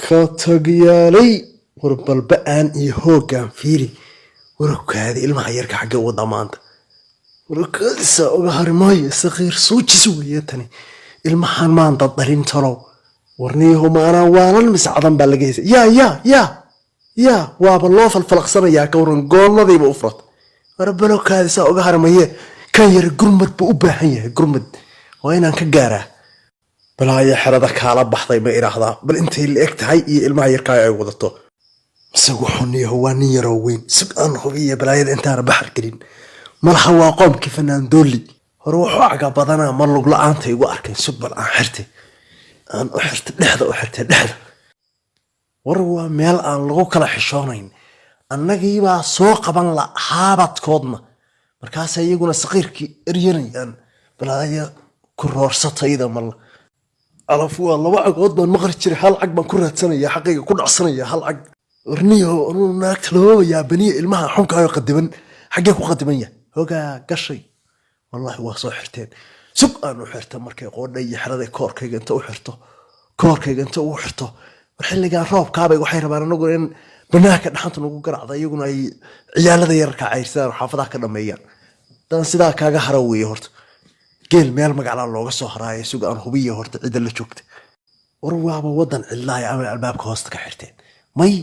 katagiyaalay warbalba aan iyo hoogaan fiiri warkaadi ilmaha yarka xagga wada maanta warkaadisa uga harimaayo saqiir suujis weeye tani ilmahan maanta dhalin talow warniyahu maanaa waalan miscadan baa laga heysay yaa waaba loo falfalaqsanayaa ka waran goolladayba u furat warbalokaadisa uga harimaye kan yar gurmad buu u baahan yahay gurmad waa inaan ka gaaraa balaya xerada kaala baxday ma iraahdaa bal intay la eg tahay iyo ilmaha yarkaa ay wadato isagu xuniyahu waa nin yaroo weyn sug aan hubiya balaayada intaana baxar gelin malaha waa qoomkii fanaan doolli hore wuxuu caga badanaa mar lug la-aanta igu arkeen sug bal aan xirtay dhexda war waa meel aan lagu kala xishoonayn annagiibaa soo qaban la haabadkoodna markaas iyaguna saqiirkii eryanayaan balaaya ku roorsatayda mal alafu waa laba cagood baan maqri jiray hal cag baan ku raadsanayaa xaqayga ku dhacsanaya hal cag warniyo anuu naagta loobayaa baniya ilmaha xunkaayo qadiban xaggee ku qadiban yahay hogaa gashay wallahi waa soo xirteen sug aan u xirta markay qoodha iyo xeraday koorkayga inta u xirto war xilligan roobkaabay waxay rabaan anagu in banaanka dhaxanta nagu garacda iyaguna ay ciyaalada yararka cayrsadaan oo xaafadaha ka dhameeyaan dan sidaa kaaga hara weeye horta geel meel magaclaa looga soo haraayo sug aan hubiya horta cidda la joogta war waaba wadan cidlaaya ama albaabka hoosta ka xirteen may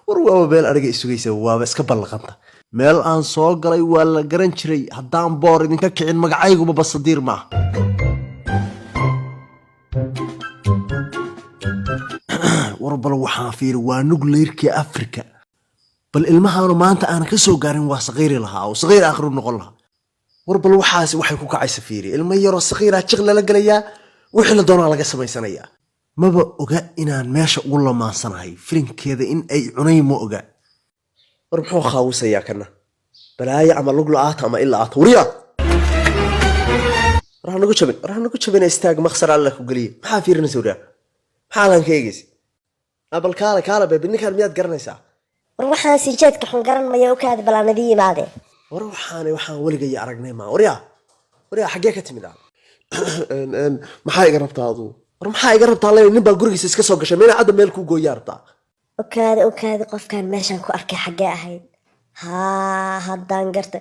war waaba meel ariga isugaysa waaba iska ballaqanta meel aan soo galay waa la garan jiray haddaan boor idinka kicin magacayguba basadiir maaha war bal waxaan fiiri waa nugleyrkii afrika bal ilmahaanu maanta aanan ka soo gaarin waa saqiiri lahaa oo saqiir aakhiru noqon lahaa war bal waxaasi waxay ku kacaysa fiiri ilma yaroo saqiiraa jiq lala gelayaa wixii la doonaa laga samaysanayaa maba oga inaan meesha ugu lamaansanahay filinkeeda in ay cunay ma oga war muxuu khaawisayaa kana balaayo ama lug la-aata ama ila aata wariyaa war hanagu jabin istaag maqsar alla ku geliya maxaa fiirinaysa wariyaa maxaa laan ka eegaysa abal kaala beebi ninkaan miyaad garanaysaa war waxaan sijeedka xun garan maya okaada balaanadii imaade war waxaan weligay aragnay ma wariyaa xaggee ka timid maxaa iga rabtaa aduu war maxaa iga rabtaa le nin baa gurigiisa iska soo gashay meena cadda meel kuu gooyaa rabtaa okaada qofkaan meeshaan ku arkay xaggee ahayd haddaan garta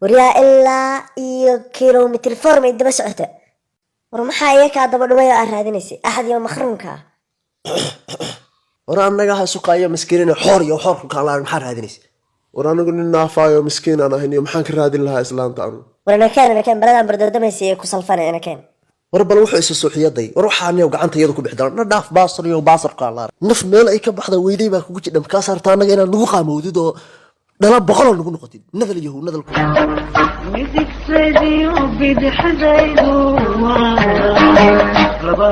waryaa ilaa iyo kilomitr formay daba socota war maxaa iga kaa daba dhumayo aa raadinaysay axad iyo makhruunka war annaga ha suqaayo miskiinina xoor ku kaalaan maxaa raadinaysay war anigu nin naafaayo miskiin aan ahayn iyo maxaan ka raadin lahaa islaanta anu war anakeen baladaan bardardamaysay ee ku salfanay anakeen war bal wuxuu isa suuxiyaday war waxaaniyo gacanta iyadu ku bixdaan na dhaaf baasarka allaar naf meel ay ka baxda weyday baa kugu jidha markaas hartaa annaga inaad nagu qaamowdid oo dhala boqoloo nagu noqotid nadal yahow nadal ku midig saydiyo bidixdaydu raba